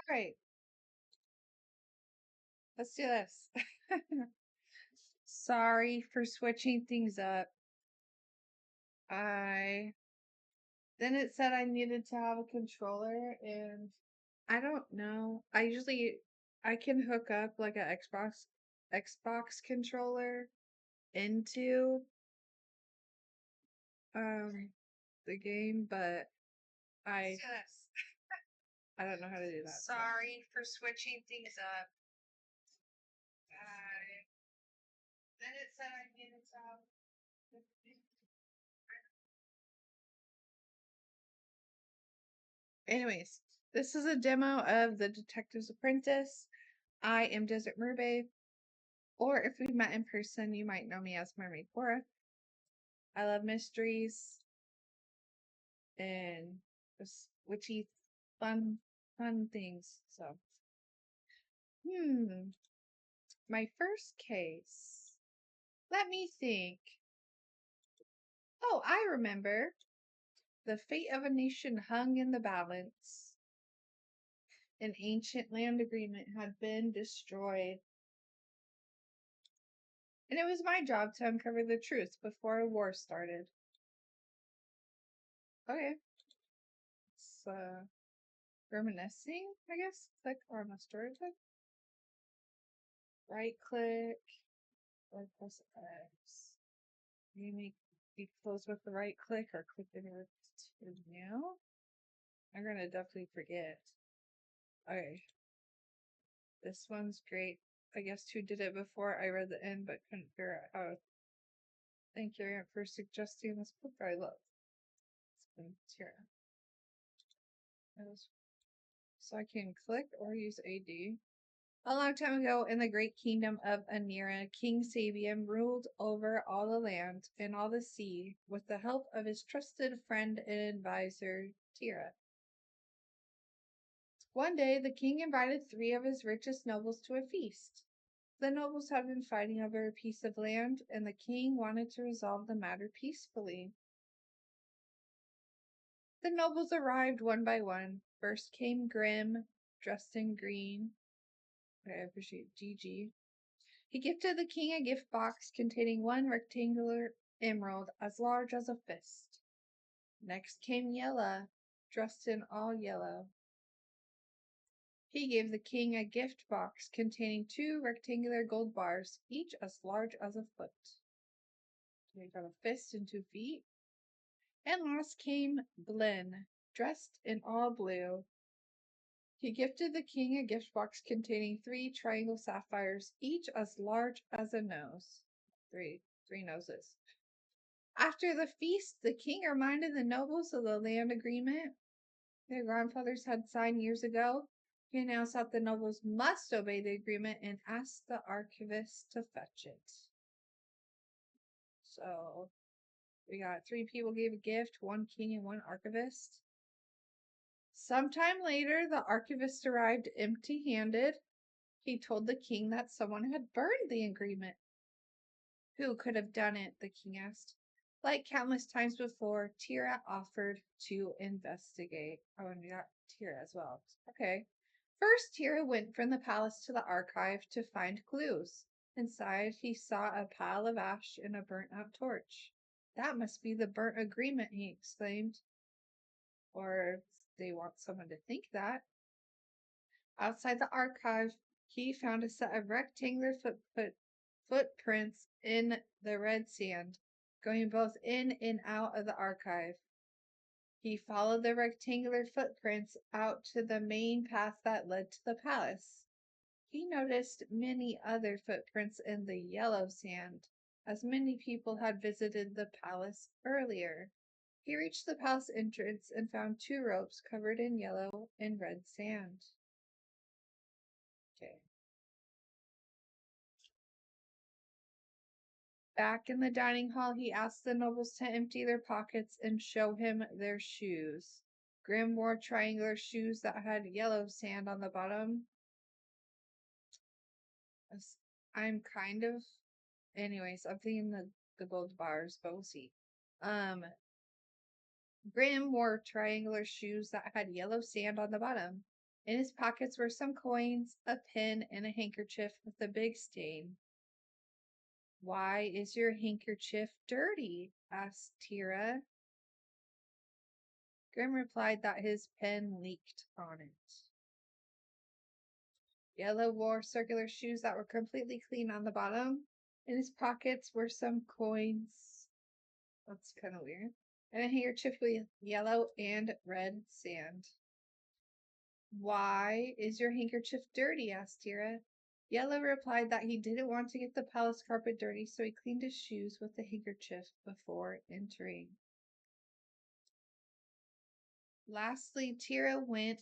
Right. Let's do this. Sorry for switching things up. Then it said I needed to have a controller, and I don't know. I can hook up like a Xbox controller into the game, but I yes. I don't know how to do that. Sorry for switching things up. Then it said I needed to have. Anyways, this is a demo of the Detective's Apprentice. I am Desert Mermaid, or if we met in person, you might know me as Mermaid Cora. I love mysteries and just witchy, fun things. So, my first case. Let me think. Oh, I remember. The fate of a nation hung in the balance. An ancient land agreement had been destroyed. And it was my job to uncover the truth before a war started. Okay. It's reminiscing, I guess. Click on the story book. Right click. Or press X. You may be closed with the right click or click anywhere to new. I'm gonna definitely forget. Okay. This one's great. I guess who did it before I read the end but couldn't figure out how. Thank you for suggesting this book I love. It's been Tira. So I can click or use AD. A long time ago, in the great kingdom of Anira, King Sabian ruled over all the land and all the sea with the help of his trusted friend and advisor, Tira. One day, the king invited 3 of his richest nobles to a feast. The nobles had been fighting over a piece of land, and the king wanted to resolve the matter peacefully. The nobles arrived one by one. First came Grim, dressed in green. I appreciate Gigi. He gifted the king a gift box containing 1 rectangular emerald as large as a fist. Next came Yella, dressed in all yellow. He gave the king a gift box containing 2 rectangular gold bars, each as large as a foot. So he got a fist and 2 feet. And last came Blinn, dressed in all blue. He gifted the king a gift box containing 3 triangle sapphires, each as large as a nose. Three noses. After the feast, the king reminded the nobles of the land agreement their grandfathers had signed years ago. He announced that the nobles must obey the agreement and asked the archivist to fetch it. So we got 3 people gave a gift, 1 king and 1 archivist. Sometime later, the archivist arrived empty-handed. He told the king that someone had burned the agreement. Who could have done it? The king asked. Like countless times before, Tira offered to investigate. Oh, and we got Tira as well. Okay. First, Tira went from the palace to the archive to find clues. Inside, he saw a pile of ash and a burnt-out torch. That must be the burnt agreement, he exclaimed. Or they want someone to think that. Outside the archive, he found a set of rectangular footprints in the red sand, going both in and out of the archive. He followed the rectangular footprints out to the main path that led to the palace. He noticed many other footprints in the yellow sand, as many people had visited the palace earlier. He reached the palace entrance and found 2 ropes covered in yellow and red sand. Okay. Back in the dining hall, he asked the nobles to empty their pockets and show him their shoes. Grim wore triangular shoes that had yellow sand on the bottom. I'm kind of... Anyways, I'm thinking the gold bars, but we'll see. Grim wore triangular shoes that had yellow sand on the bottom. In his pockets were some coins, a pin, and a handkerchief with a big stain. Why is your handkerchief dirty? Asked Tira. Grim replied that his pen leaked on it. Yellow wore circular shoes that were completely clean on the bottom. In his pockets were some coins. That's kind of weird. And a handkerchief with yellow and red sand. Why is your handkerchief dirty? Asked Tira. Yellow replied that he didn't want to get the palace carpet dirty, so he cleaned his shoes with the handkerchief before entering. Lastly, Tira went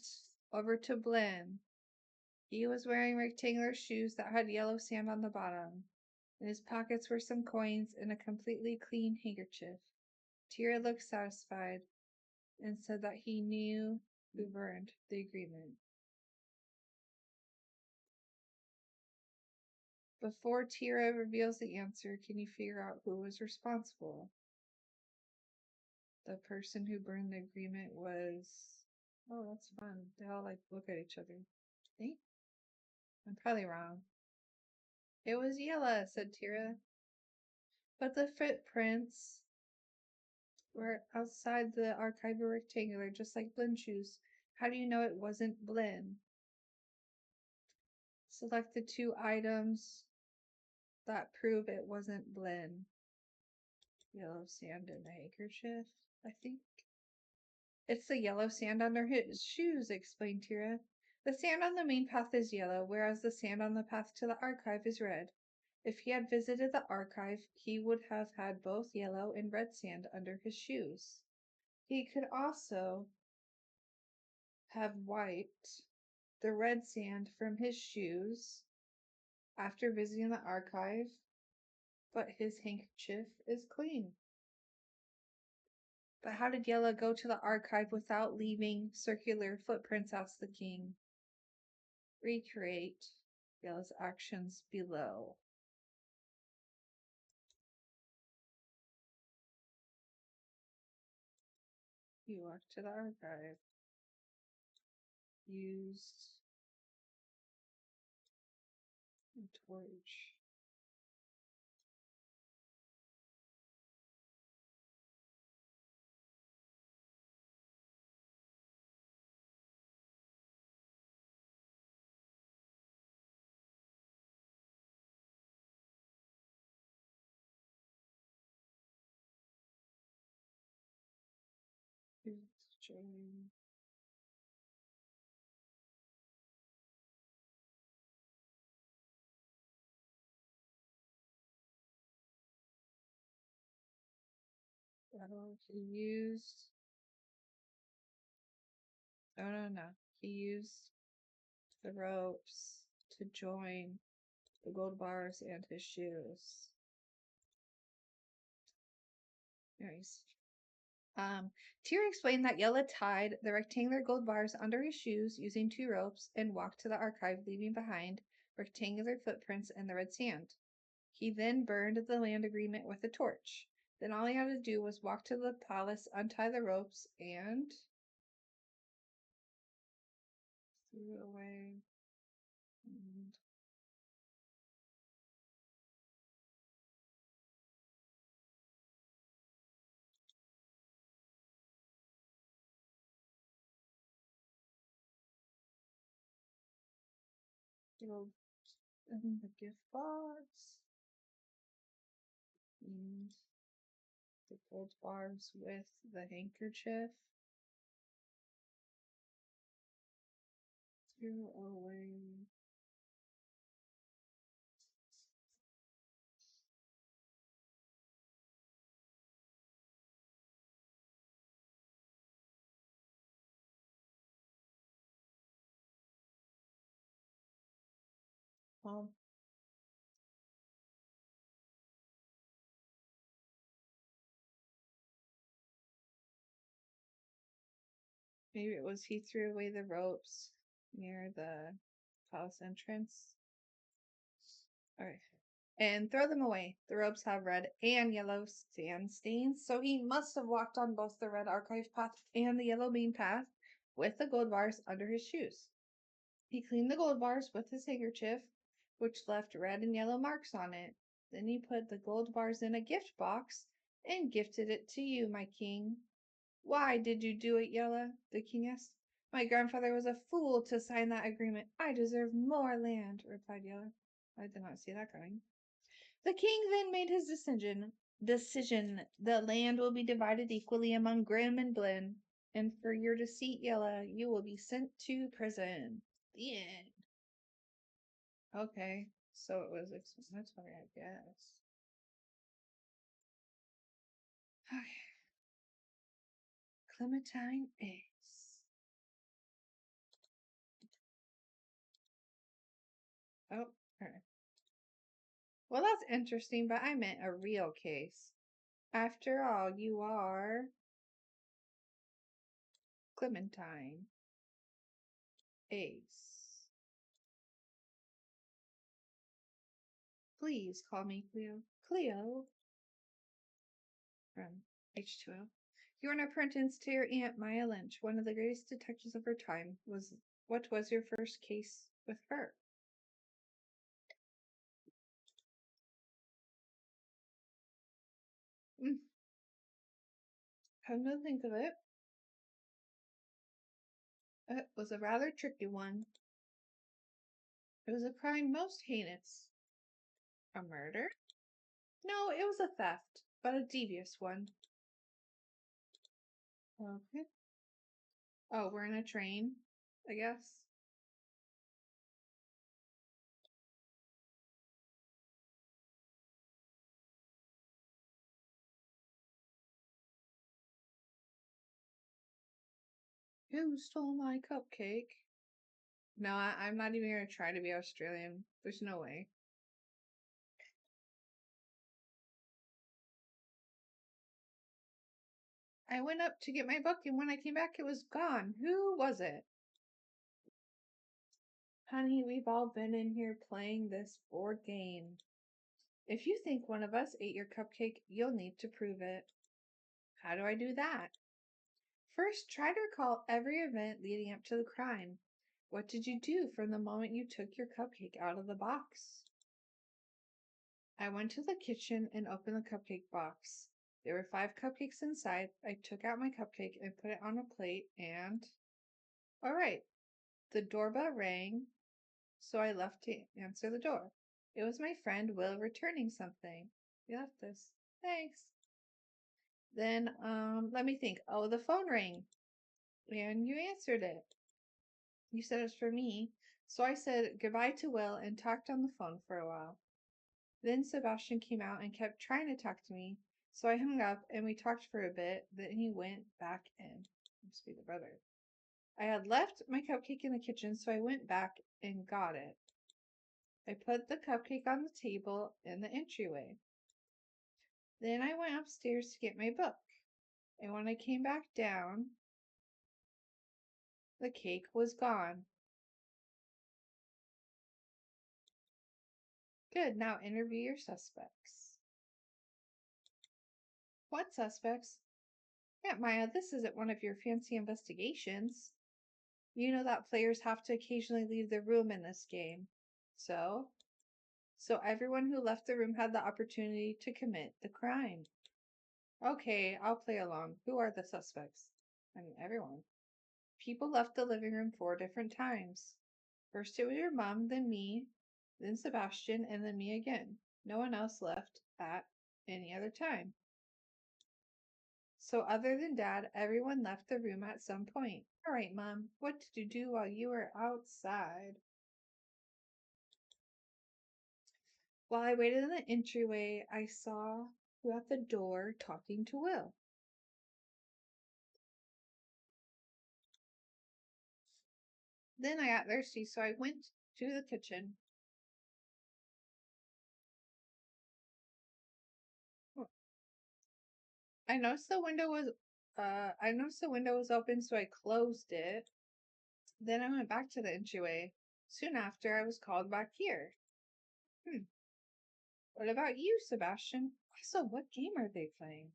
over to Blinn. He was wearing rectangular shoes that had yellow sand on the bottom. In his pockets were some coins and a completely clean handkerchief. Tira looked satisfied and said that he knew who burned the agreement. Before Tira reveals the answer, can you figure out who was responsible? The person who burned the agreement was... Oh, that's fun. They all look at each other. I think? I'm probably wrong. It was Yella, said Tira. But the footprints were outside the archive were rectangular, just like Blinn's shoes. How do you know it wasn't Blinn? Select the 2 items that prove it wasn't Blinn. Yellow sand and a handkerchief, I think. It's the yellow sand under his shoes, explained Tira. The sand on the main path is yellow, whereas the sand on the path to the archive is red. If he had visited the archive, he would have had both yellow and red sand under his shoes. He could also have wiped the red sand from his shoes after visiting the archive, but his handkerchief is clean. But how did Yella go to the archive without leaving circular footprints? Asked the king. Recreate Yella's actions below. You walked to the archive. Used a torch. Join. He used. Oh, no. He used the ropes to join the gold bars and his shoes. Nice. Tyr explained that Yella tied the rectangular gold bars under his shoes using 2 ropes and walked to the archive, leaving behind rectangular footprints and the red sand. He then burned the land agreement with a torch. Then all he had to do was walk to the palace, untie the ropes, and threw it away. And throw in the gift box. And the gold bars with the handkerchief. Threw away. Well, maybe it was he threw away the ropes near the palace entrance. Alright. And throw them away. The ropes have red and yellow sand stains, so he must have walked on both the red archive path and the yellow main path with the gold bars under his shoes. He cleaned the gold bars with his handkerchief, which left red and yellow marks on it. Then he put the gold bars in a gift box and gifted it to you, my king. Why did you do it, Yella? The king asked. My grandfather was a fool to sign that agreement. I deserve more land, replied Yella. I did not see that coming. The king then made his decision. The land will be divided equally among Grim and Blinn, and for your deceit, Yella, you will be sent to prison. The end. Okay, so it was explanatory, I guess. Okay. Clementine Ace. Oh, alright. Well, that's interesting, but I meant a real case. After all, you are Clementine Ace. Please call me Cleo. Cleo from H2O. You're an apprentice to your Aunt Maya Lynch, one of the greatest detectives of her time. What was your first case with her? Come to think of it, it was a rather tricky one. It was a crime most heinous. A murder? No, it was a theft, but a devious one. Okay. Oh, we're in a train, I guess. Who stole my cupcake? No, I'm not even going to try to be Australian. There's no way. I went up to get my book, and when I came back, it was gone. Who was it? Honey, we've all been in here playing this board game. If you think one of us ate your cupcake, you'll need to prove it. How do I do that? First, try to recall every event leading up to the crime. What did you do from the moment you took your cupcake out of the box? I went to the kitchen and opened the cupcake box. There were 5 cupcakes inside. I took out my cupcake and put it on a plate and... All right. The doorbell rang, so I left to answer the door. It was my friend Will returning something. You left this. Thanks. Then, let me think. Oh, the phone rang. And you answered it. You said it's for me. So I said goodbye to Will and talked on the phone for a while. Then Sebastian came out and kept trying to talk to me. So I hung up and we talked for a bit. Then he went back in. Must be the brother. I had left my cupcake in the kitchen, so I went back and got it. I put the cupcake on the table in the entryway. Then I went upstairs to get my book. And when I came back down, the cake was gone. Good, now interview your suspects. What suspects? Aunt Maya, this isn't one of your fancy investigations. You know that players have to occasionally leave the room in this game. So? So everyone who left the room had the opportunity to commit the crime. Okay, I'll play along. Who are the suspects? I mean, everyone. People left the living room 4 different times. First it was your mom, then me, then Sebastian, and then me again. No one else left at any other time. So other than Dad, everyone left the room at some point. All right, Mom, what did you do while you were outside? While I waited in the entryway, I saw you at the door talking to Will. Then I got thirsty, so I went to the kitchen. I noticed the window was open, so I closed it. Then I went back to the entryway. Soon after, I was called back here. What about you, Sebastian? Also, what game are they playing?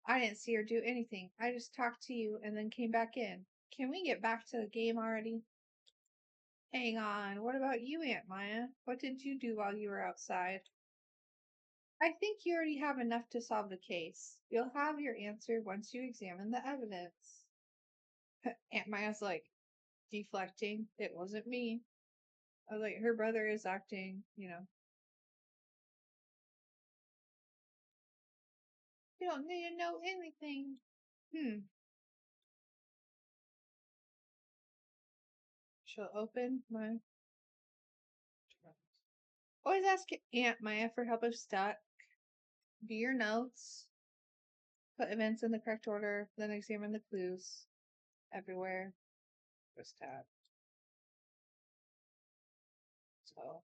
I didn't see her do anything. I just talked to you and then came back in. Can we get back to the game already? Hang on, what about you, Aunt Maya? What did you do while you were outside? I think you already have enough to solve the case. You'll have your answer once you examine the evidence. Aunt Maya's like, deflecting. It wasn't me. I was like, her brother is acting, you don't need to know anything. She'll open my. Always ask Aunt Maya for help if stuck. Do your notes. Put events in the correct order. Then examine the clues everywhere. Just tab. So,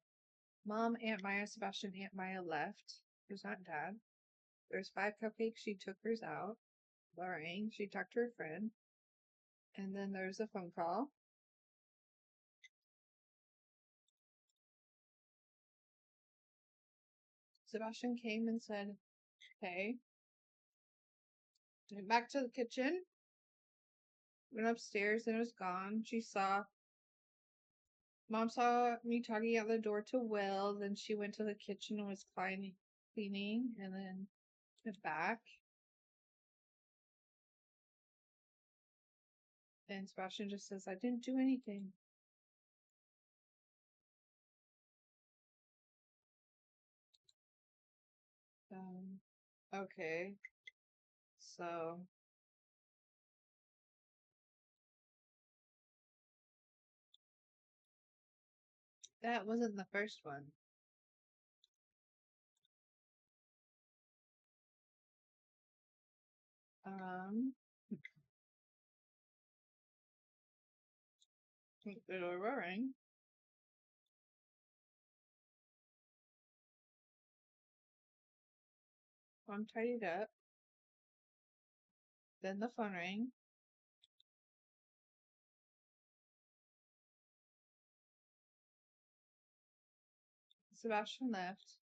Mom, Aunt Maya, Sebastian, Aunt Maya left. Who's not Dad? There's 5 cupcakes. She took hers out. Lorraine, she talked to her friend. And then there's a phone call. Sebastian came and said, hey. Went back to the kitchen. Went upstairs and it was gone. Mom saw me talking out the door to Will. Then she went to the kitchen and was cleaning and then went back. And Sebastian just says, I didn't do anything. Okay. So that wasn't the first one. The door rang. I'm tidied up. Then the phone rang. Sebastian left.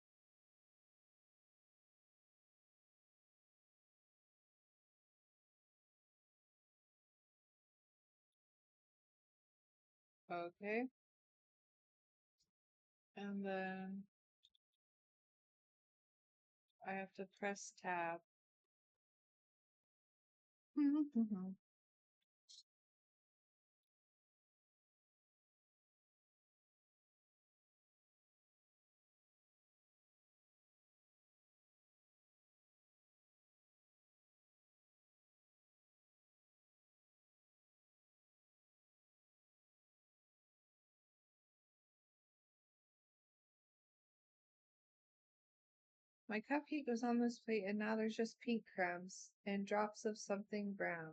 Okay. And then I have to press tab. My cupcake was on this plate and now there's just pink crumbs and drops of something brown.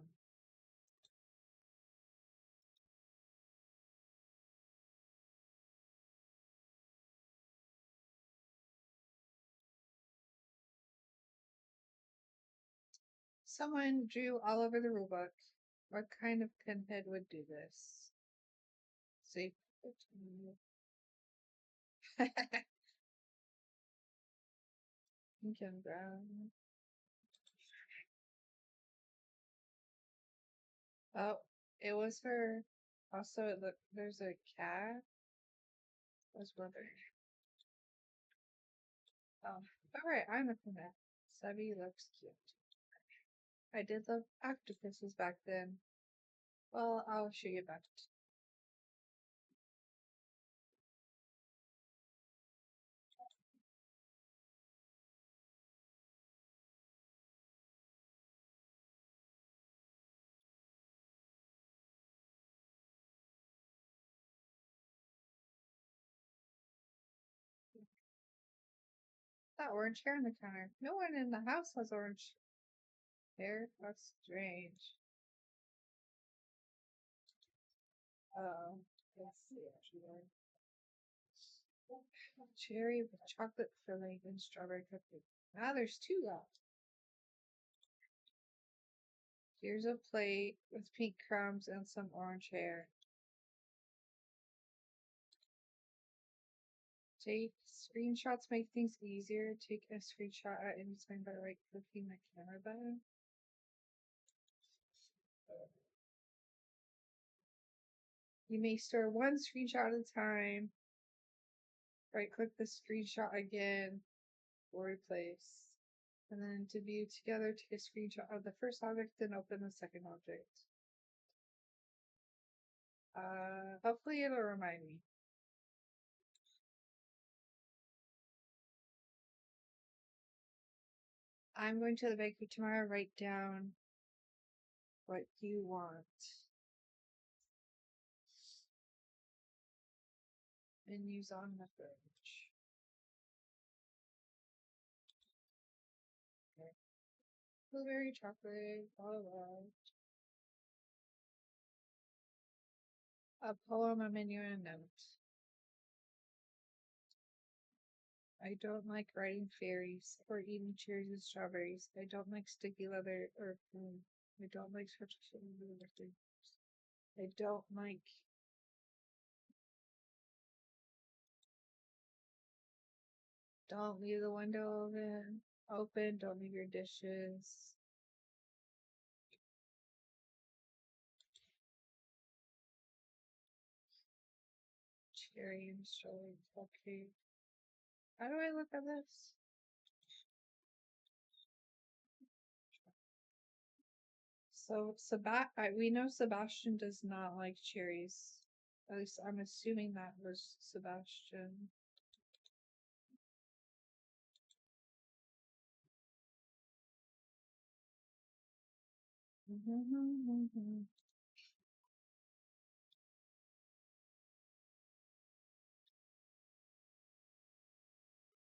Someone drew all over the rulebook. What kind of pinhead would do this? See? Pink and brown. Oh, it was her. Also, look, there's a cat. Was wondering. Oh, alright, I'm looking at. Subby looks cute. I did love octopuses back then. Well, I'll show you back. That orange hair on the counter. No one in the house has orange hair. That's strange. Oh, let's see. Cherry with chocolate filling and strawberry cookie. Now there's 2 left. Here's a plate with pink crumbs and some orange hair. Take screenshots make things easier. Take a screenshot at any time by right clicking the camera button. You may store one screenshot at a time. Right click the screenshot again or replace. And then to view together, take a screenshot of the first object, then open the second object. Hopefully it'll remind me. I'm going to the bakery tomorrow. Write down what you want. And use on the fridge. Okay. Blueberry chocolate, blah, blah. A poem, a menu, and a note. I don't like riding fairies or eating cherries and strawberries. I don't like sticky leather or food. I don't like such things. I don't like. Don't leave the window open. Don't leave your dishes. Cherry and strawberry. Okay. How do I look at this? So we know Sebastian does not like cherries. At least I'm assuming that was Sebastian.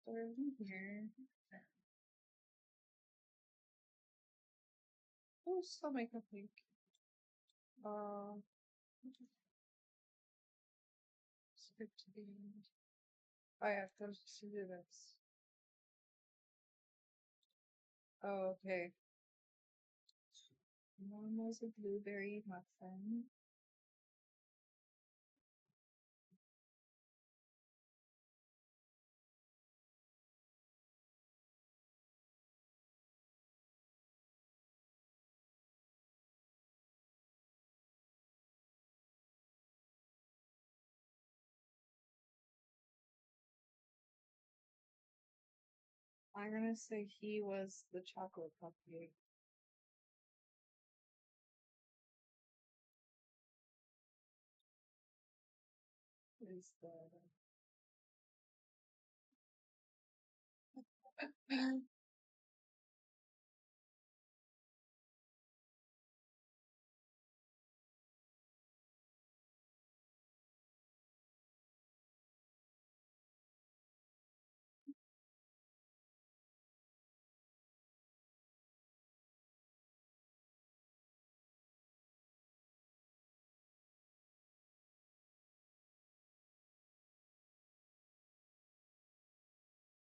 They're in here. Oh, still make a pink. Skip to the end. Oh yeah, goes to do this. Oh, okay. One was a blueberry muffin. I'm gonna say he was the chocolate cupcake. Is the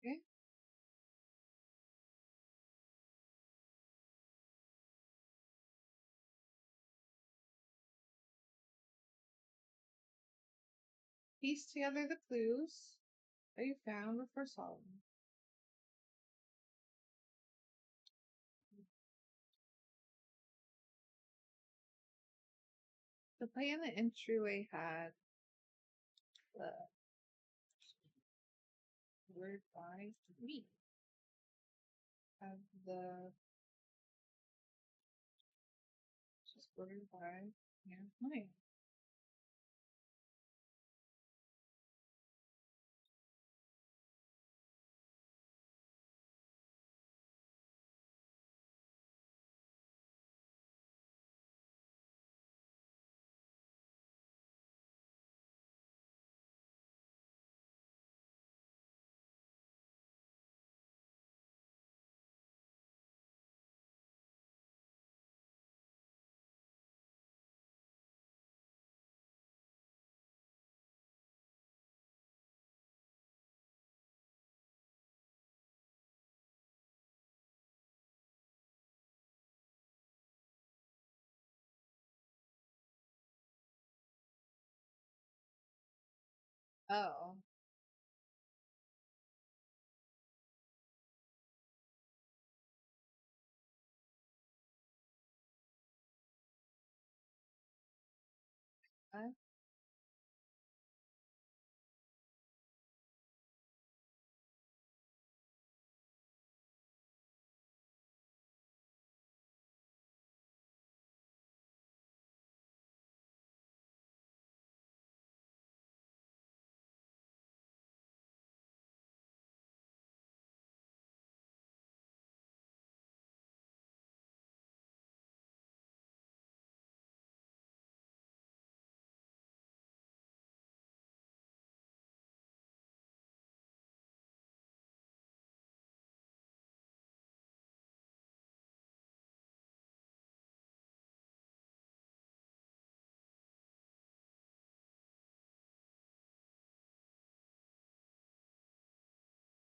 okay? Piece together the clues that you found before solving. The plan the entryway had the word by me. Have the just word by and mine. Oh.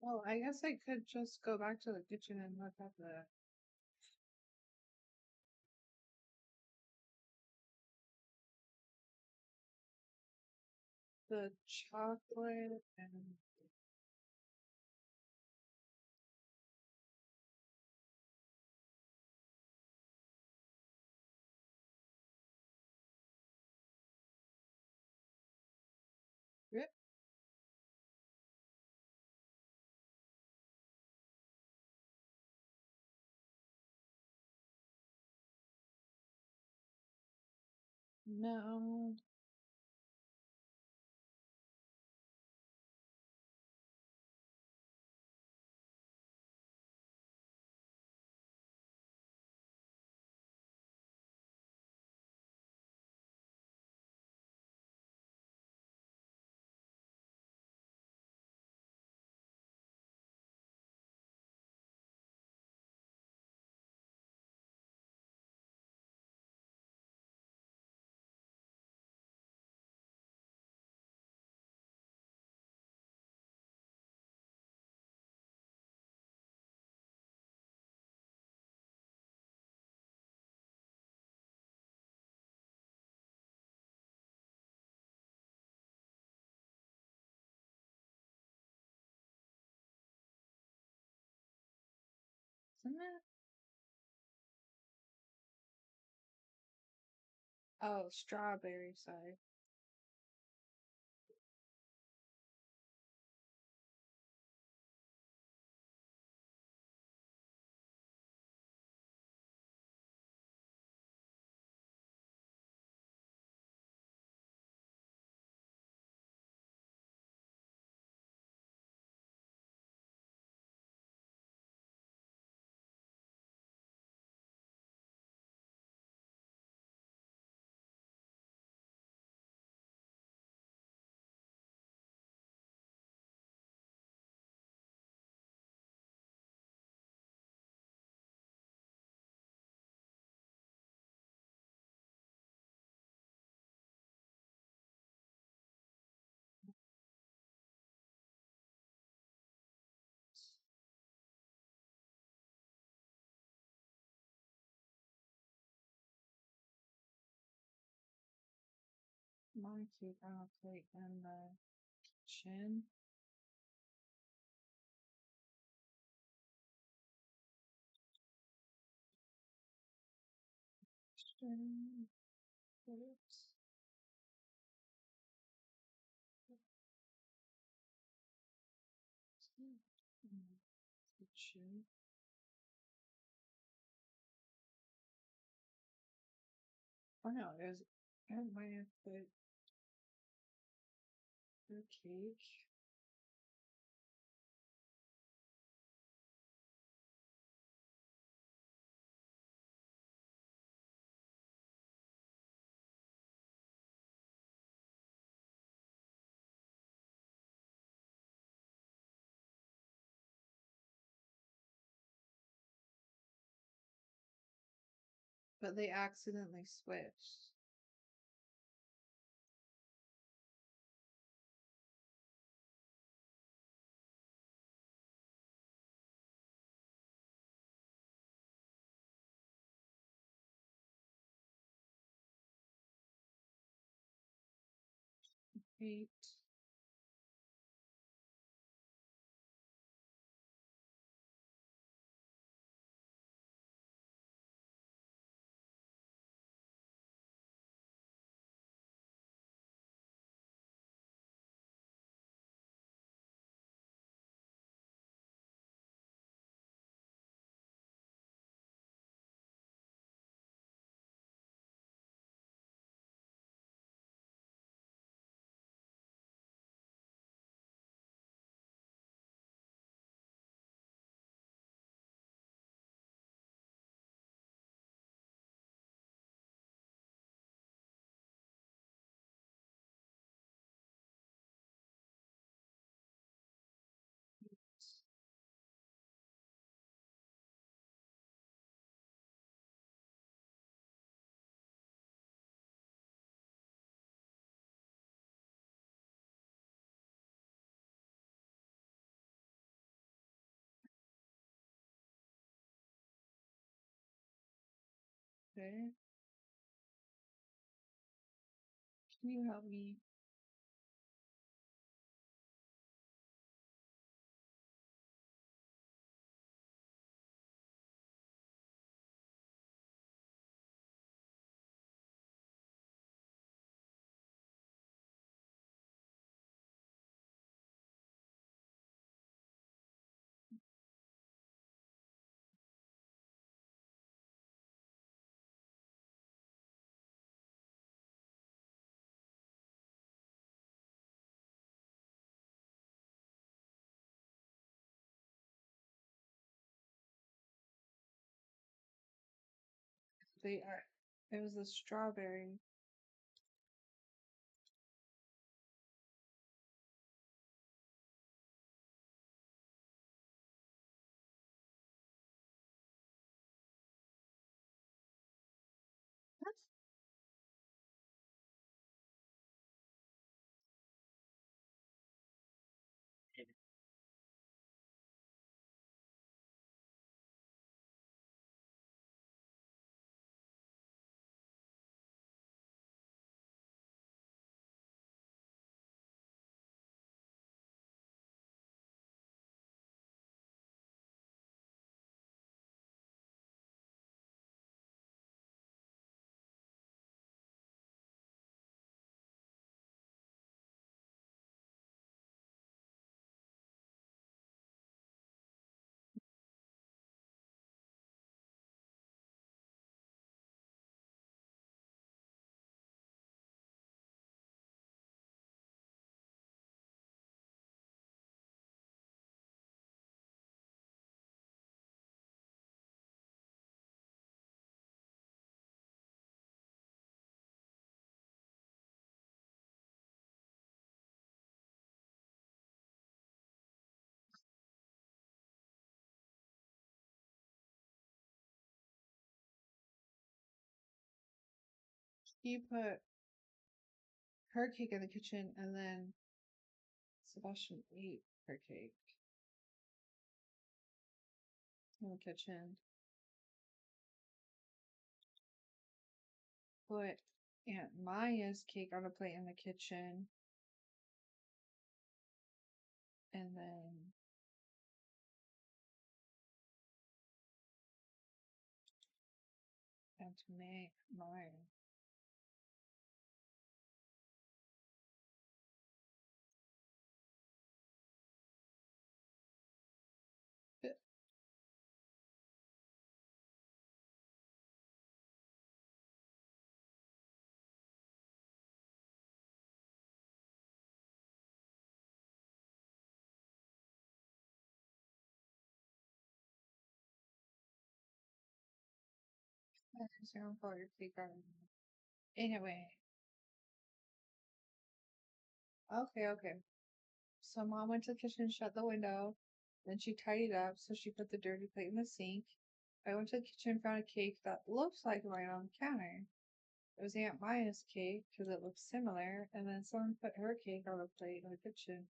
Well, I guess I could just go back to the kitchen and look at the chocolate and rip. No. Isn't it? Oh, strawberry side. Monkey chocolate and the chin. Chin. Oops. The chin. Oh no, I might have put the cake. But they accidentally switched. Eight. Okay. Can you help me? They are. It was a strawberry. She put her cake in the kitchen, and then Sebastian ate her cake in the kitchen. Put Aunt Maya's cake on a plate in the kitchen, and then Aunt Maya. So I'm put your cake on. Anyway, okay. So mom went to the kitchen, shut the window, then she tidied up, so she put the dirty plate in the sink. I went to the kitchen, found a cake that looks like mine on the counter. It was Aunt Maya's cake because it looks similar, and then someone put her cake on a plate in the kitchen.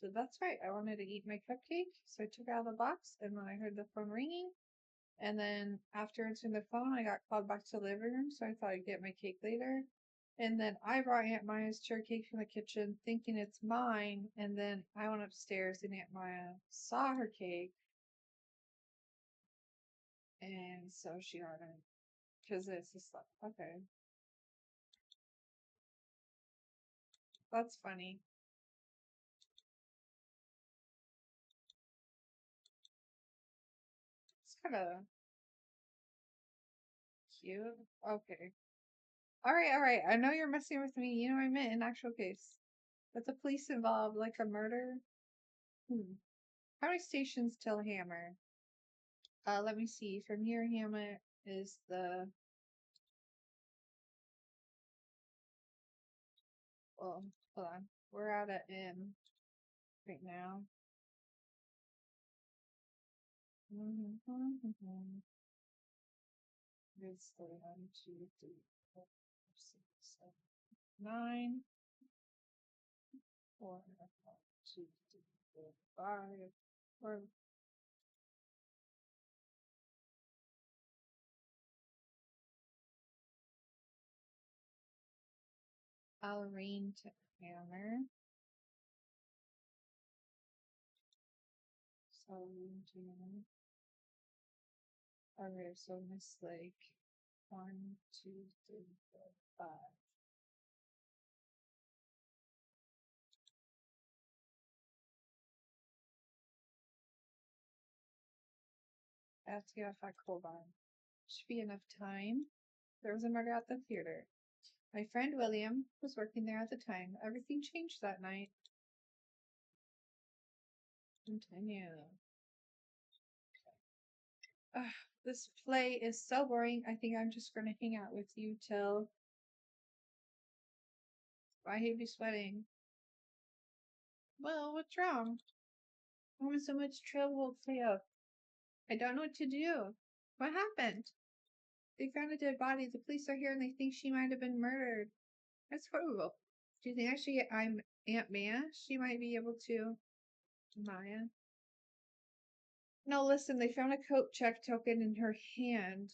So that's right, I wanted to eat my cupcake, so I took it out of the box, and then I heard the phone ringing, and then after answering the phone, I got called back to the living room, so I thought I'd get my cake later. And then I brought Aunt Maya's chair cake from the kitchen thinking it's mine. And then I went upstairs and Aunt Maya saw her cake. And so she got it. Because it's just like, okay, that's funny. It's kind of cute. Okay. All right. I know you're messing with me. You know, I meant an actual case. But the police involved, like a murder. Hmm. How many stations till Hammer? Let me see. From here, Hammer is the. Well, hold on. We're at an M right now. It's the 1, 2, 3, 4, 6, 7, 9, 4, 2, 3, 4, 5. Or Halloween to hammer. So, okay, so miss like 1, 2, 3, 4, 5. That's yeah, fuck, hold on. Should be enough time. There was a murder at the theater. My friend William was working there at the time. Everything changed that night. Continue. Ugh, this play is so boring. I think I'm just gonna hang out with you till I hate me sweating. Well, what's wrong? I'm in so much trouble, Cleo. I don't know what to do. What happened? They found a dead body. The police are here and they think she might have been murdered. That's horrible. Do you think I should get Aunt Maya? She might be able to. Maya? No, listen, they found a coat check token in her hand.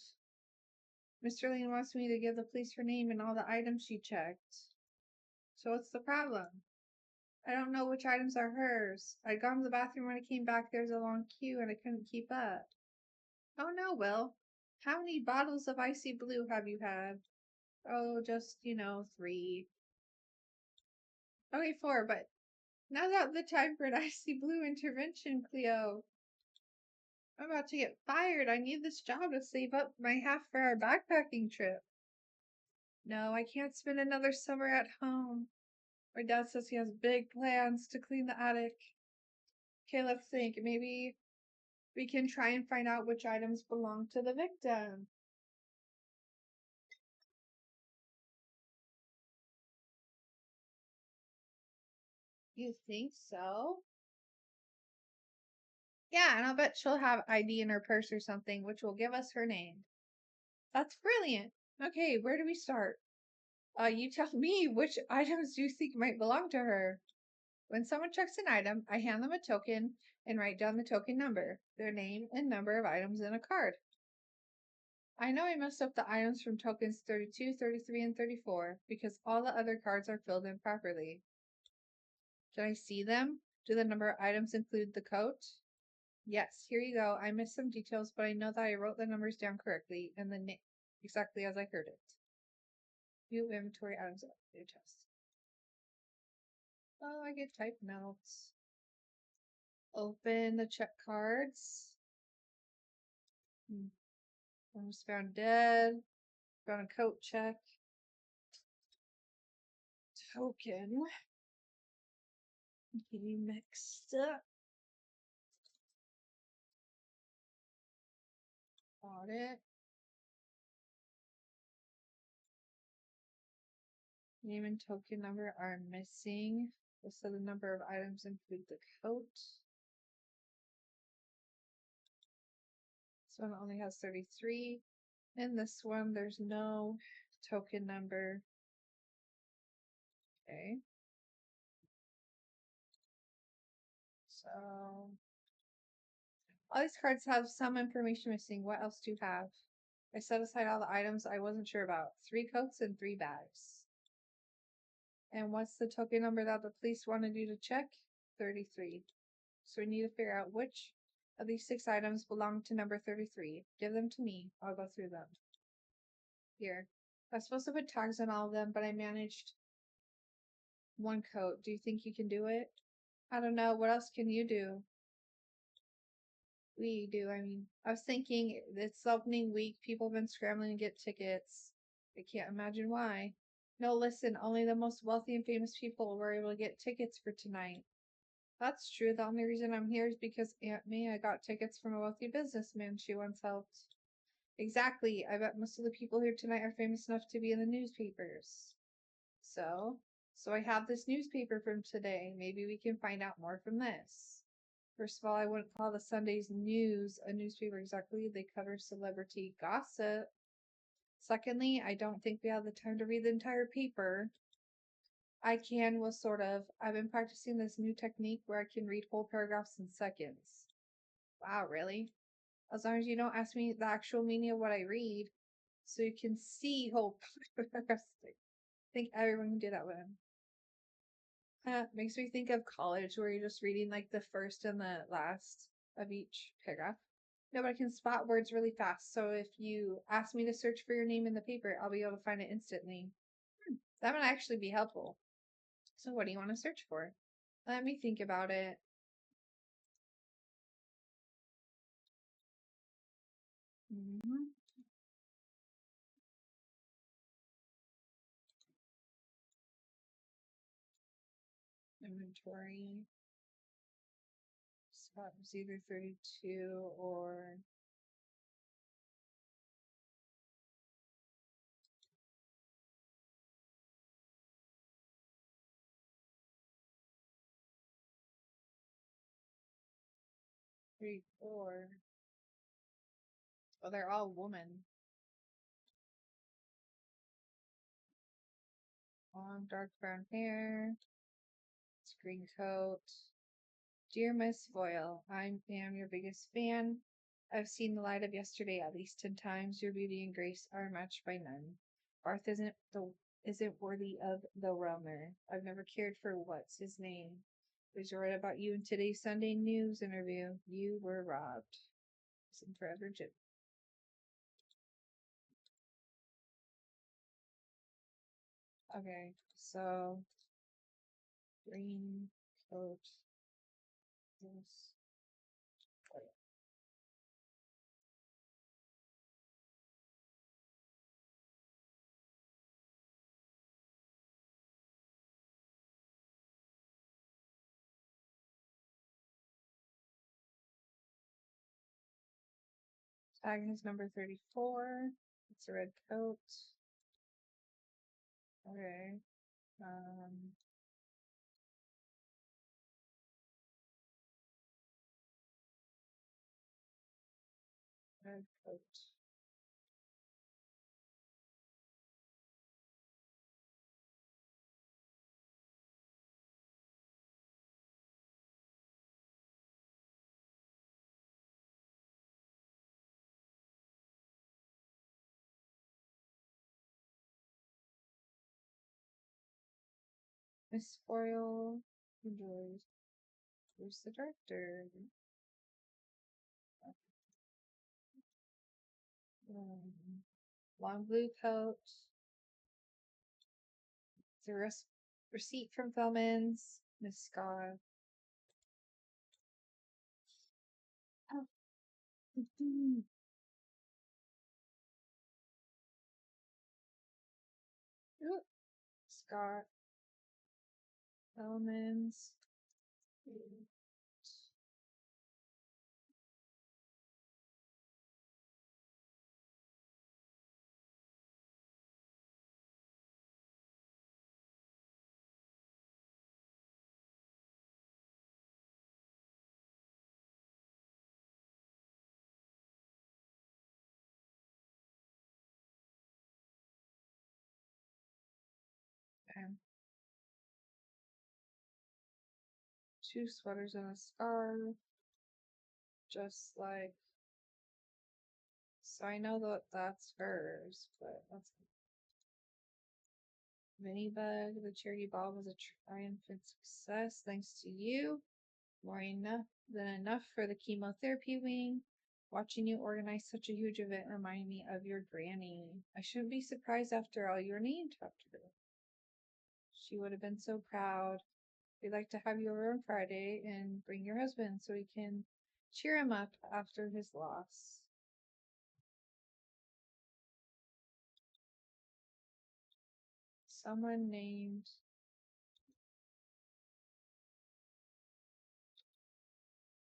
Mr. Lane wants me to give the police her name and all the items she checked. So what's the problem? I don't know which items are hers. I'd gone to the bathroom when I came back. There was a long queue and I couldn't keep up. Oh no, Will. How many bottles of icy blue have you had? Oh, just, 3. Okay, 4, but now's not the time for an icy blue intervention, Cleo. I'm about to get fired. I need this job to save up my half for our backpacking trip. No, I can't spend another summer at home. My dad says he has big plans to clean the attic. Okay, let's think. Maybe we can try and find out which items belong to the victim. You think so? Yeah, and I'll bet she'll have ID in her purse or something, which will give us her name. That's brilliant. Okay, where do we start? You tell me which items do you think might belong to her? When someone checks an item, I hand them a token and write down the token number, their name, and number of items in a card. I know I messed up the items from tokens 32, 33, and 34 because all the other cards are filled in properly. Can I see them? Do the number of items include the coat? Yes, here you go. I missed some details, but I know that I wrote the numbers down correctly and the name exactly as I heard it. View inventory items up. New test. Oh, I get type notes. Open the check cards. One was found dead. Found a coat check. Token. Getting mixed up. Audit. Name and token number are missing. So the number of items include the coat. This one only has 33. In this one, there's no token number. Okay. So all these cards have some information missing. What else do you have? I set aside all the items I wasn't sure about. 3 coats and 3 bags. And what's the token number that the police wanted you to check? 33. So we need to figure out which of these 6 items belong to number 33. Give them to me. I'll go through them. Here. I was supposed to put tags on all of them, but I managed 1 coat. Do you think you can do it? I don't know. What else can you do? I was thinking it's opening week. People have been scrambling to get tickets. I can't imagine why. No, listen, only the most wealthy and famous people were able to get tickets for tonight. That's true. The only reason I'm here is because Aunt Mia got tickets from a wealthy businessman she once helped. Exactly. I bet most of the people here tonight are famous enough to be in the newspapers. So, so I have this newspaper from today. Maybe we can find out more from this. First of all, I wouldn't call the Sunday's News a newspaper exactly. They cover celebrity gossip. Secondly, I don't think we have the time to read the entire paper. I can, well, sort of. I've been practicing this new technique where I can read whole paragraphs in seconds. Wow, really? As long as you don't ask me the actual meaning of what I read, so you can see whole paragraphs. think everyone can do that one. Makes me think of college where you're just reading like the first and the last of each paragraph. No, but I can spot words really fast. So if you ask me to search for your name in the paper, I'll be able to find it instantly. That would actually be helpful. So what do you want to search for? Let me think about it. Mm-hmm. Inventory. Spot was either 32 or three, four. Oh, they're all women. Long dark brown hair. Green coat. Dear Miss Foyle, I am your biggest fan. I've seen the light of yesterday at least 10 times. Your beauty and grace are matched by none. Barth isn't worthy of the Realmer. I've never cared for what's his name. There's a write about you in today's Sunday News interview. You were robbed. Listen forever, Jim. Okay, so green coat. Yes. Tag is number 34. It's a red coat. Okay. Um, red coat. Miss Foyle enjoys. Who's the director? Long blue coat. It's a receipt from Fellman's. Miss Scott. Oh. Scott. Fellman's. Okay. Two sweaters and a scarf. Just like. So I know that that's hers, but that's Minibug. The charity ball was a triumphant success thanks to you. More enough than enough for the chemotherapy wing. Watching you organize such a huge event reminded me of your granny. I shouldn't be surprised after all you were named after her. She would have been so proud. We'd like to have you over on Friday and bring your husband so we can cheer him up after his loss. Someone named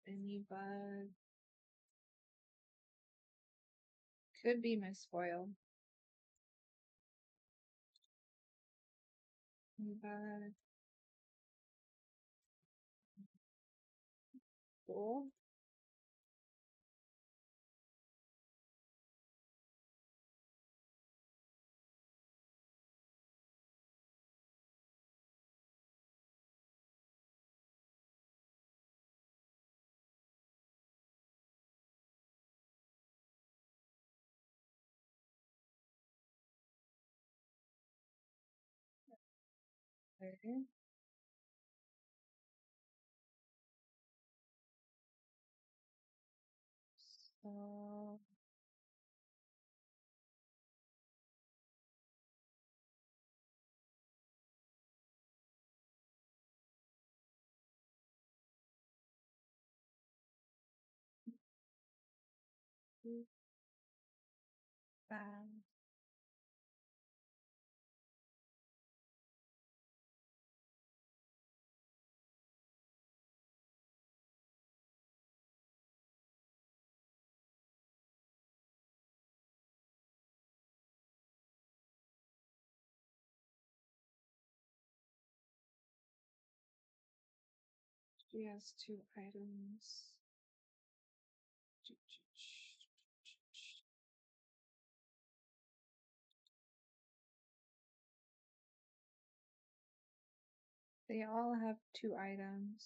Minibug. Could be Miss Foyle. Minibug. Cool. Okay. So bad. She has 2 items. They all have 2 items.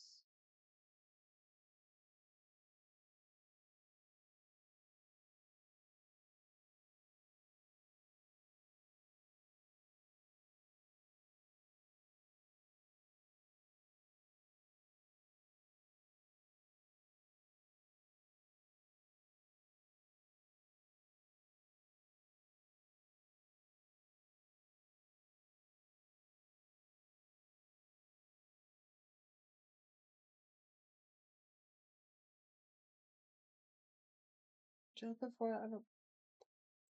Just before out of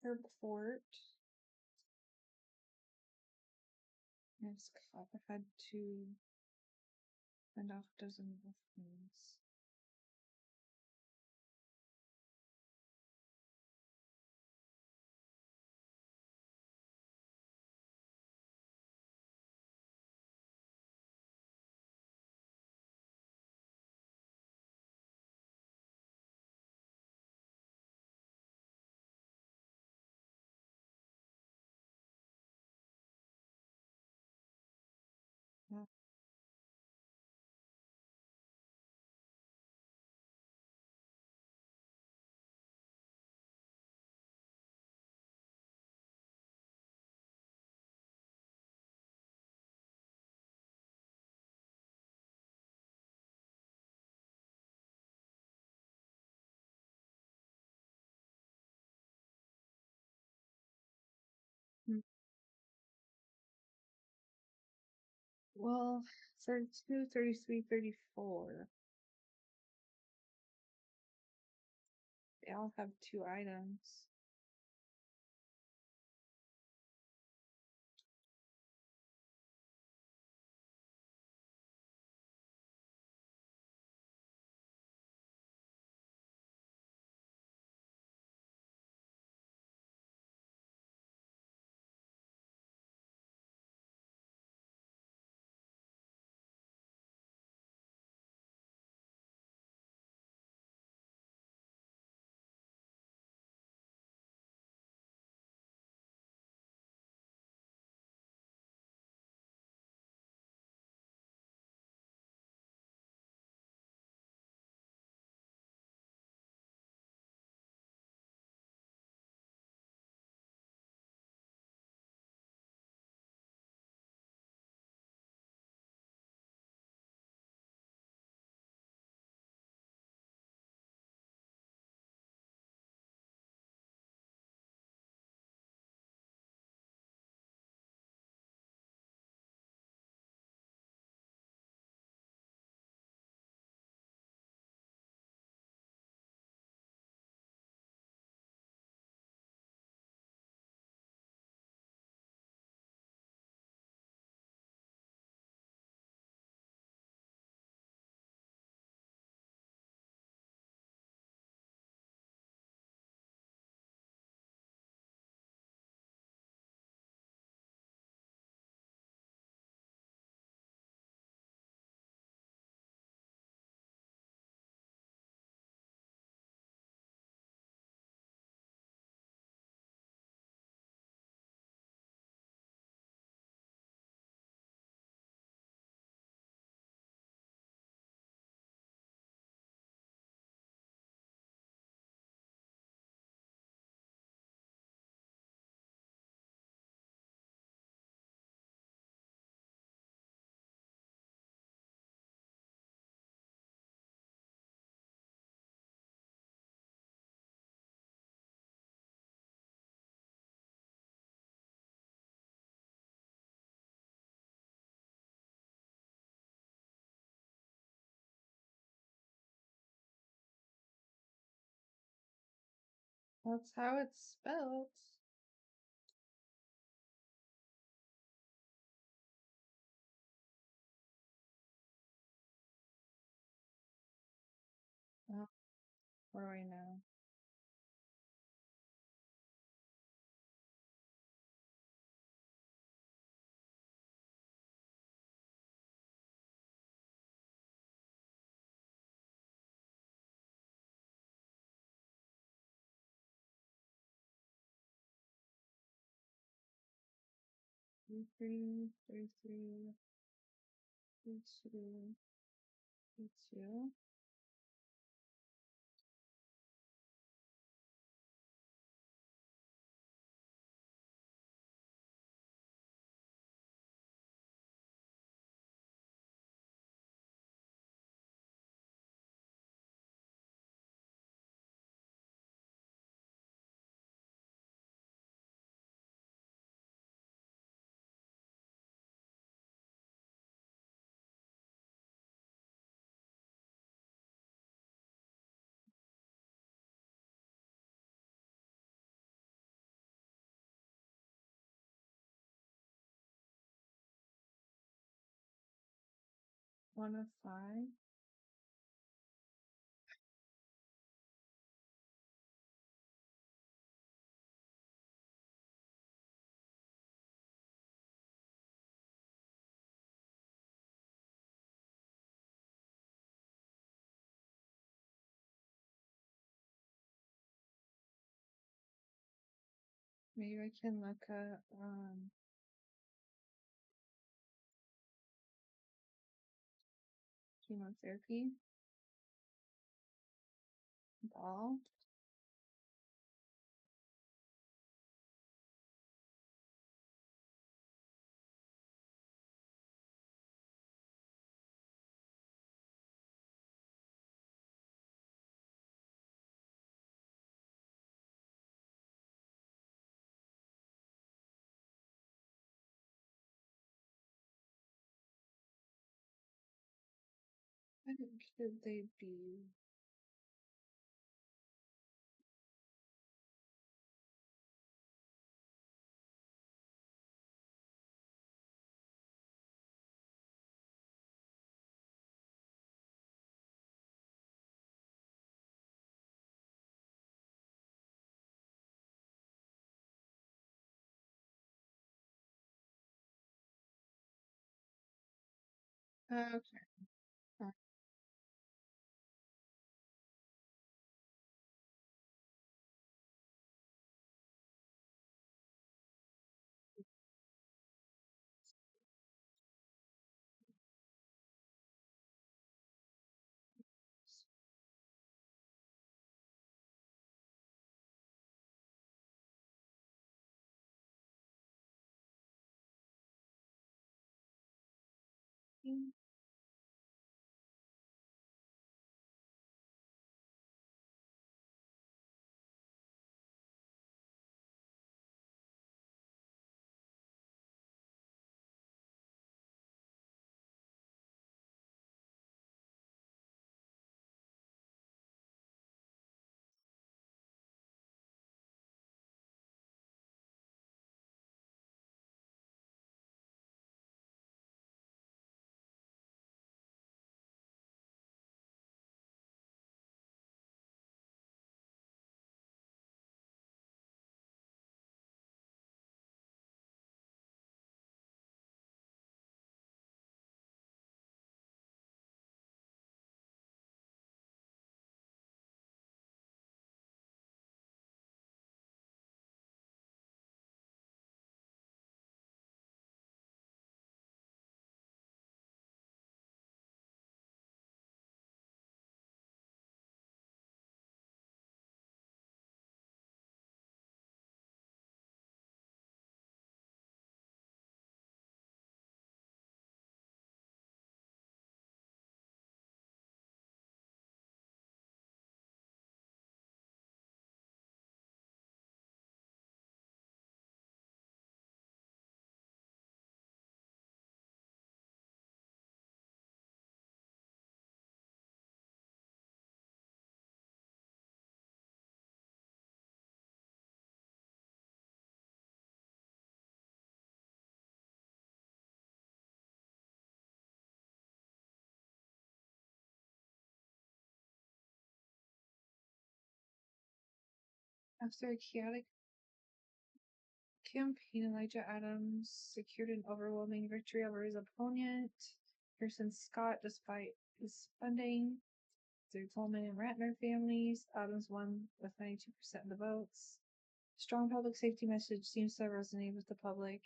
airport. I've had to fend off a dozen wolfmans. Yeah. Well, 32, 33, 34. They all have 2 items. That's how it's spelled. Oh, what do I know? Three, three, three, three, three, two, three, two. One of five. Maybe I can look at chemotherapy. Ball. What could they be? Okay. After a chaotic campaign, Elijah Adams secured an overwhelming victory over his opponent, Pearson Scott, despite his funding through Coleman and Ratner families. Adams won with 92% of the votes. Strong public safety message seems to resonate with the public.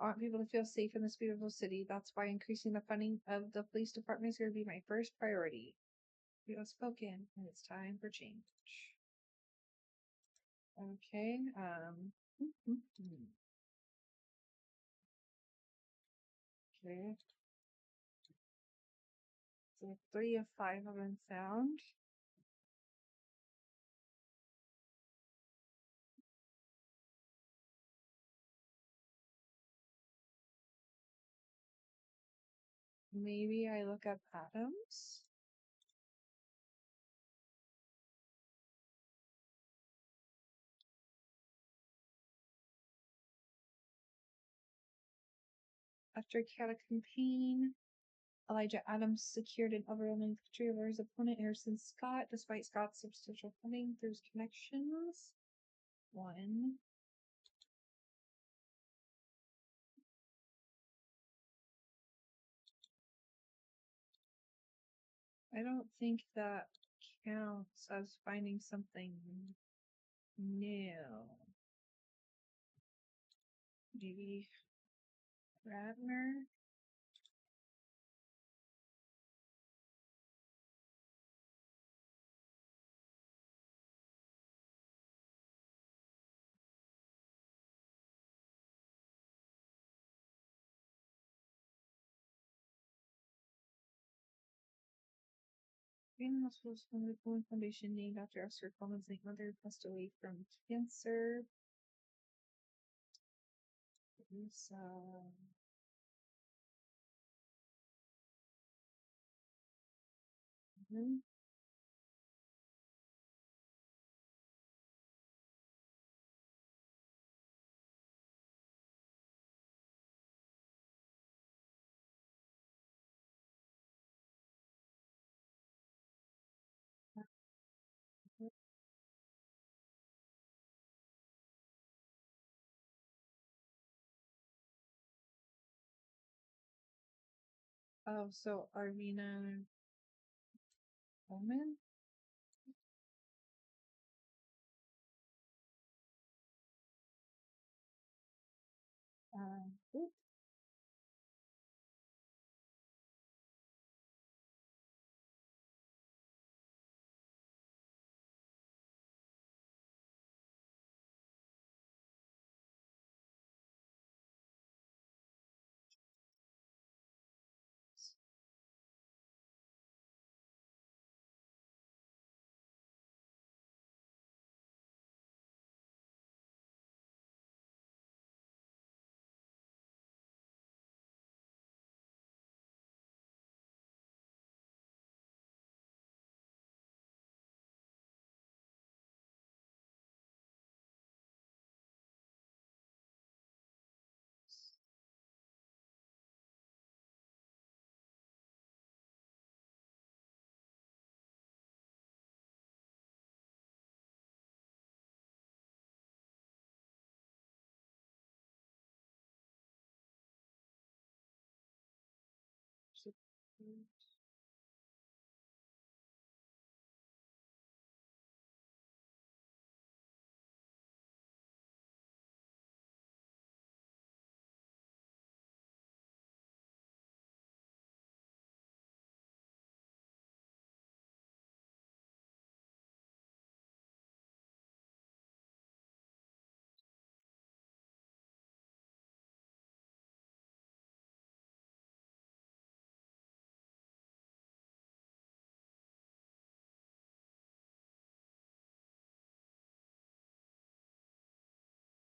I want people to feel safe in this beautiful city. That's why increasing the funding of the police department is going to be my first priority. We have spoken, and it's time for change. Okay. Okay. So 3 of 5 have been found. Maybe I look up Adams. After a chaotic campaign, Elijah Adams secured an overwhelming victory over his opponent, Harrison Scott, despite Scott's substantial funding through his connections. 1. I don't think that counts as finding something new. Maybe Radner? Green Hospital from the Coleman Foundation named after Esther Coleman's late mother, who passed away from cancer. It's, oh, so Arvina Coleman? Oop.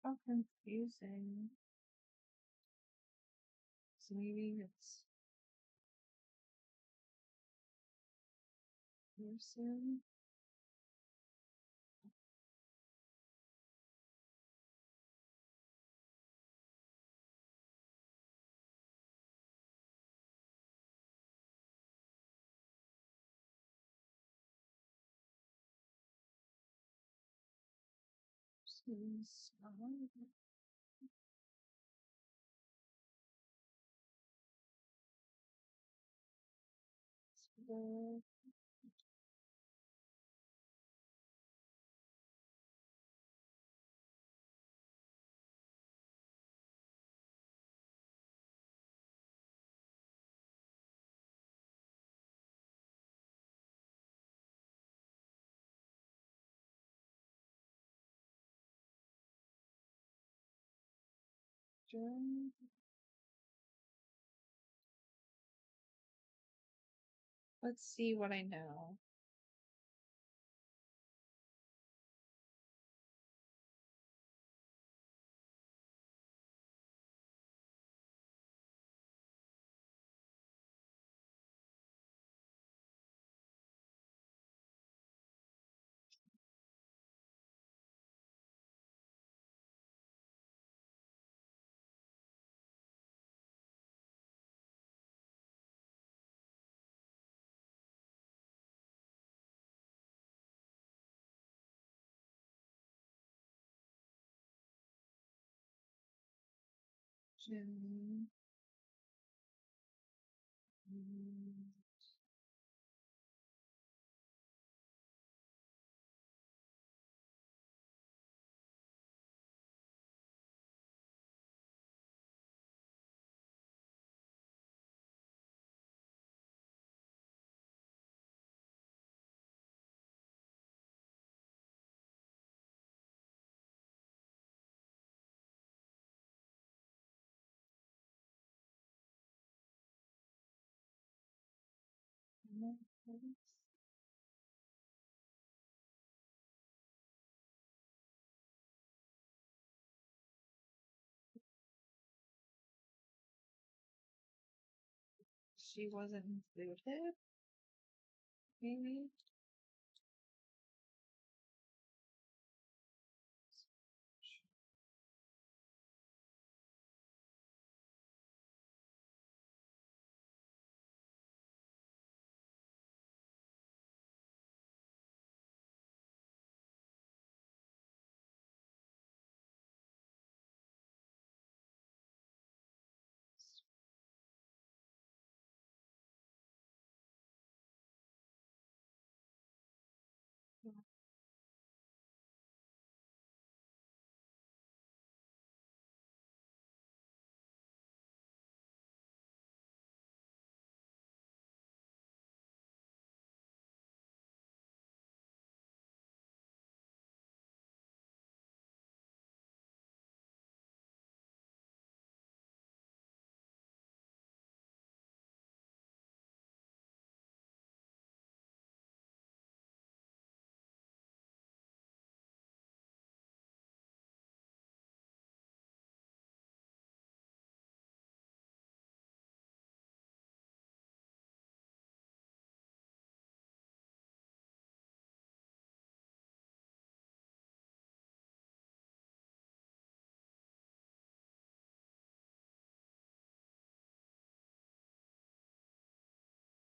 How confusing. So maybe it's person. is the June. Let's see what I know. June. She wasn't included, maybe.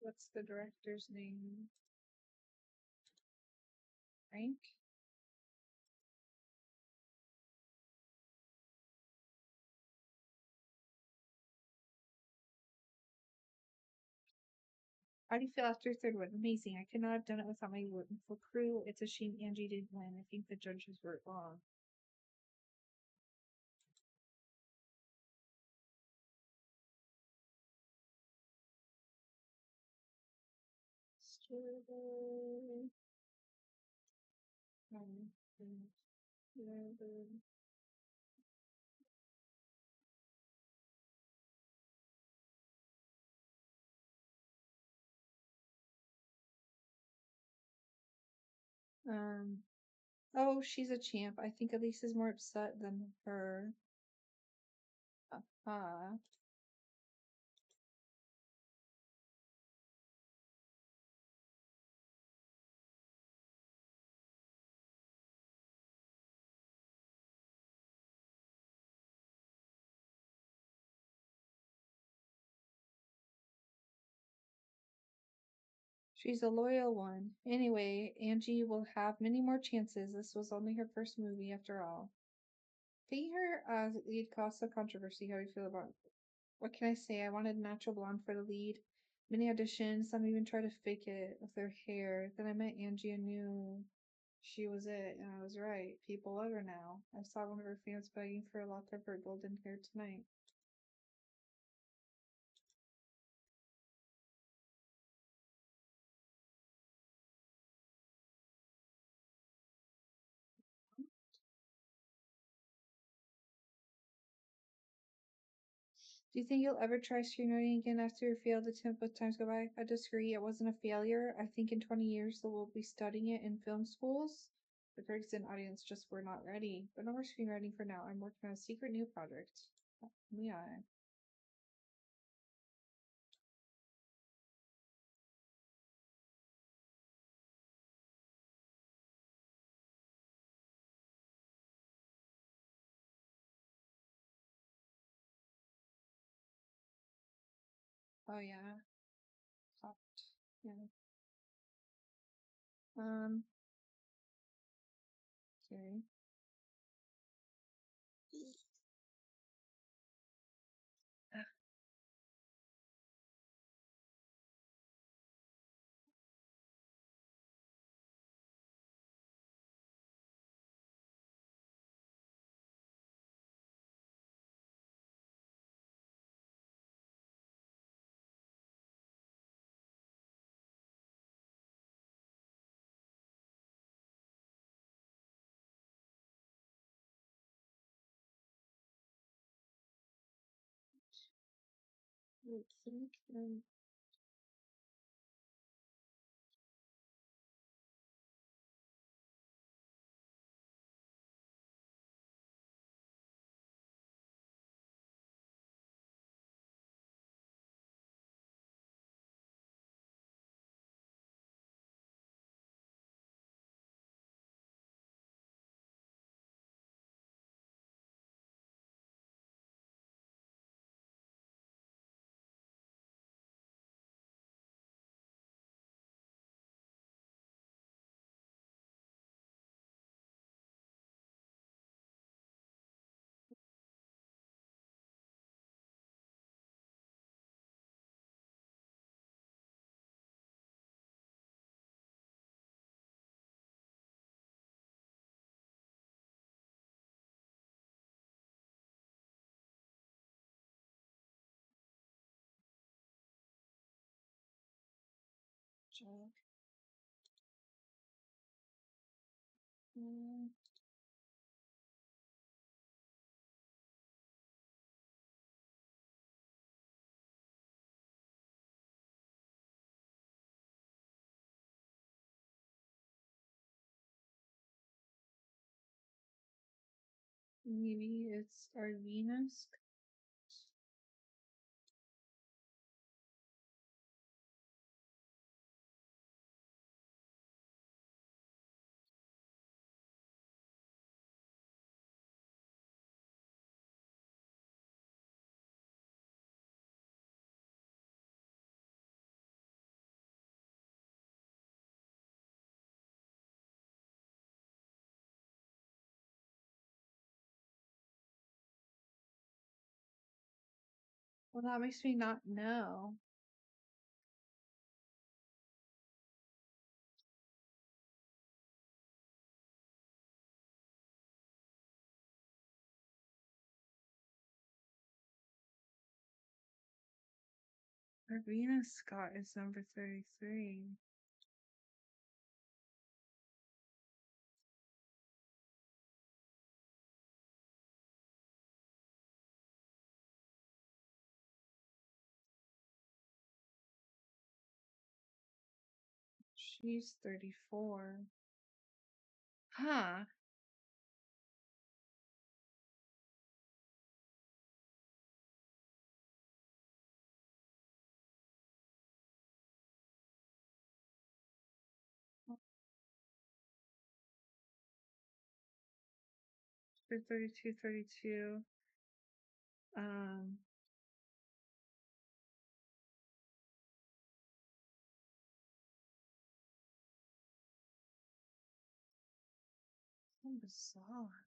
What's the director's name? Frank? How do you feel after your third one? Amazing. I could not have done it without my wonderful crew. It's a shame Angie didn't win. I think the judges were wrong. Strawberry. Um, oh, she's a champ. I think Elise is more upset than her. Uh-huh. She's a loyal one. Anyway, Angie will have many more chances. This was only her first movie after all. Being her lead caused some controversy. How do you feel about it? What can I say? I wanted natural blonde for the lead. Many auditions, some even tried to fake it with their hair. Then I met Angie and knew she was it, and I was right. People love her now. I saw one of her fans begging for a lock of her golden hair tonight. Do you think you'll ever try screenwriting again after your failed attempt with Times Go By? I disagree. It wasn't a failure. I think in 20 years they will be studying it in film schools. The critics and audience just were not ready. But no more screenwriting for now. I'm working on a secret new project. Yeah. Oh yeah. Popped. Yeah. Um. Okay. I think Jack. Mm, maybe it's our Venus. Well, that makes me not know. Our Venus Scott is number 33. She's 34. Huh. For 32, 32. Um, so bizarre.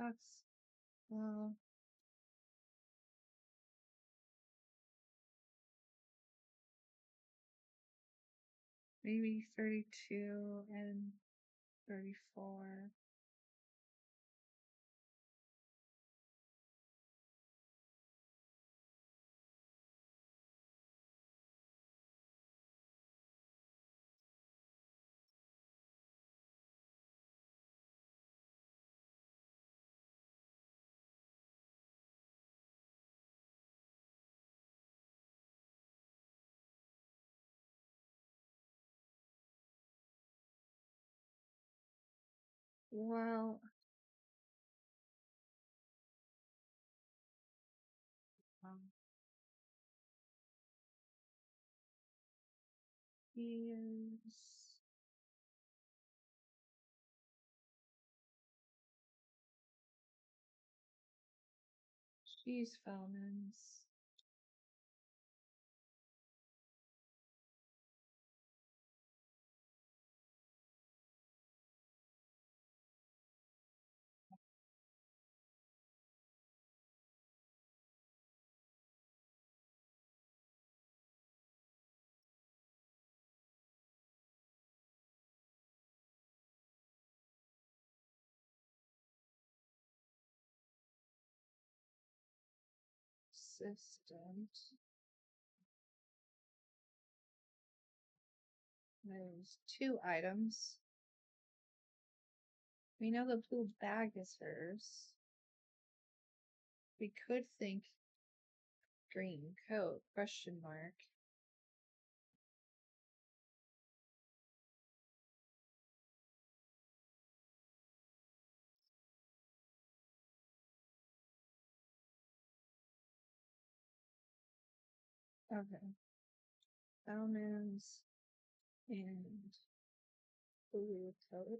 That's, well, maybe 32 and 34. Well, um, he is. She's Fellman's. Assistant. There's 2 items. We know the blue bag is hers. We could think green coat, question mark. Okay. Bowman's and blue coat.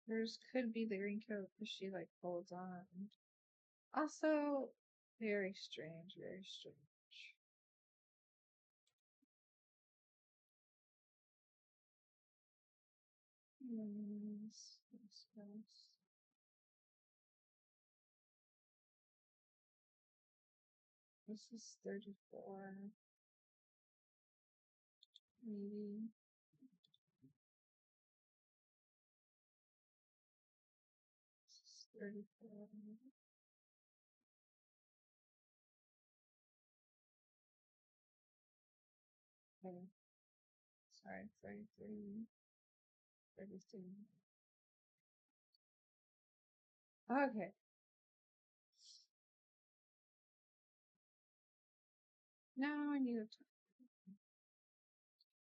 Hers could be the green coat because she like holds on. Also, very strange, very strange. This is 34. Maybe. This is 34. Okay. Sorry, 33. 32. Okay. Now I need to.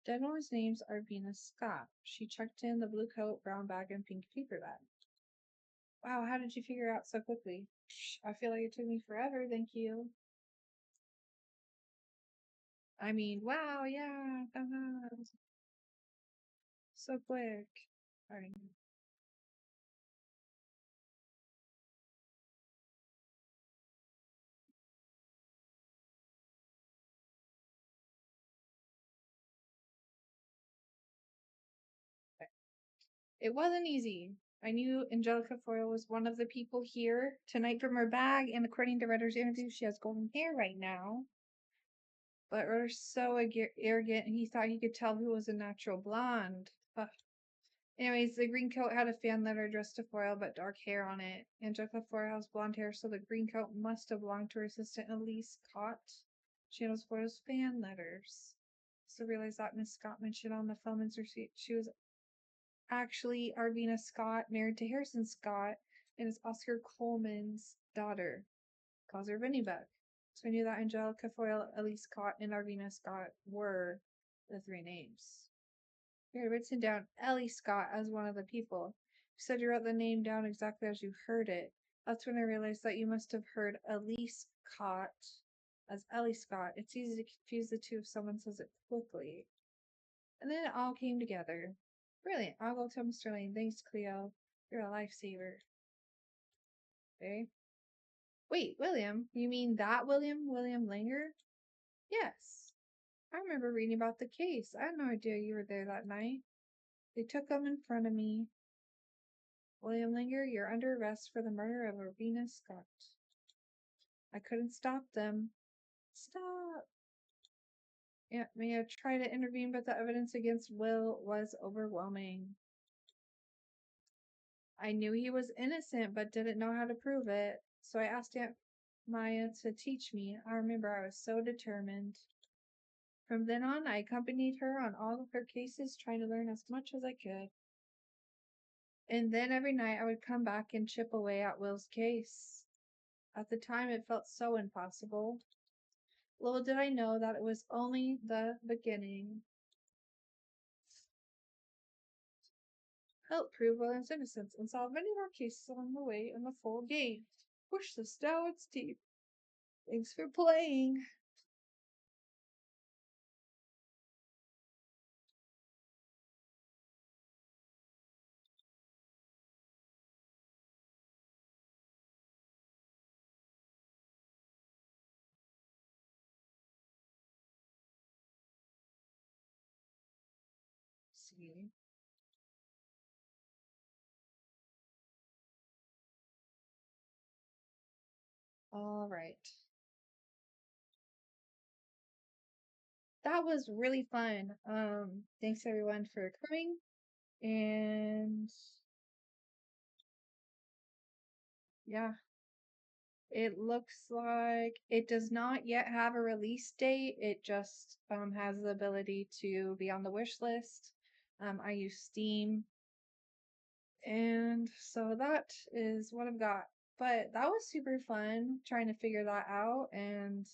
Denmore's names are Venus Scott. She checked in the blue coat, brown bag, and pink paper bag. Wow, how did you figure out so quickly? I feel like it took me forever, thank you. I mean, wow, yeah, so quick. Alright. It wasn't easy. I knew Angelica Foyle was one of the people here tonight from her bag, and according to Rutter's interview, she has golden hair right now. But Rutter's so arrogant, he thought he could tell who was a natural blonde. Ugh. Anyways, the green coat had a fan letter addressed to Foyle, but dark hair on it. Angelica Foyle has blonde hair, so the green coat must have belonged to her assistant Elise Cott. She knows Foyle's fan letters. So realized that Miss Scott mentioned on the Fellman's receipt she was actually Arvina Scott, married to Harrison Scott, and is Oscar Coleman's daughter. Calls her Bug. So I knew that Angelica Foyle, Elise Scott, and Arvina Scott were the 3 names. You had written down Ellie Scott as one of the people. You said you wrote the name down exactly as you heard it. That's when I realized that you must have heard Elise Scott as Ellie Scott. It's easy to confuse the two if someone says it quickly. And then it all came together. Brilliant. I'll go tell Mr. Lane. Thanks, Cleo. You're a lifesaver. Okay. Wait, William? You mean that William? William Langer? Yes. I remember reading about the case. I had no idea you were there that night. They took him in front of me. William Langer, you're under arrest for the murder of Rowena Scott. I couldn't stop them. Stop! Aunt Mia tried to intervene, but the evidence against Will was overwhelming. I knew he was innocent, but didn't know how to prove it. So I asked Aunt Maya to teach me. I remember I was so determined. From then on, I accompanied her on all of her cases, trying to learn as much as I could. And then every night I would come back and chip away at Will's case. At the time, it felt so impossible. Little did I know that it was only the beginning. Help prove William's innocence and solve many more cases along the way in the full game. Push the Stout's teeth. Thanks for playing. See. All right. That was really fun. Thanks everyone for coming. And yeah, it looks like it does not yet have a release date. It just has the ability to be on the wish list. I use Steam. And so that is what I've got. But that was super fun trying to figure that out, and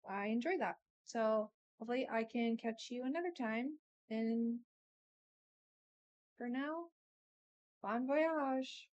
I enjoyed that. So hopefully I can catch you another time. And for now, bon voyage.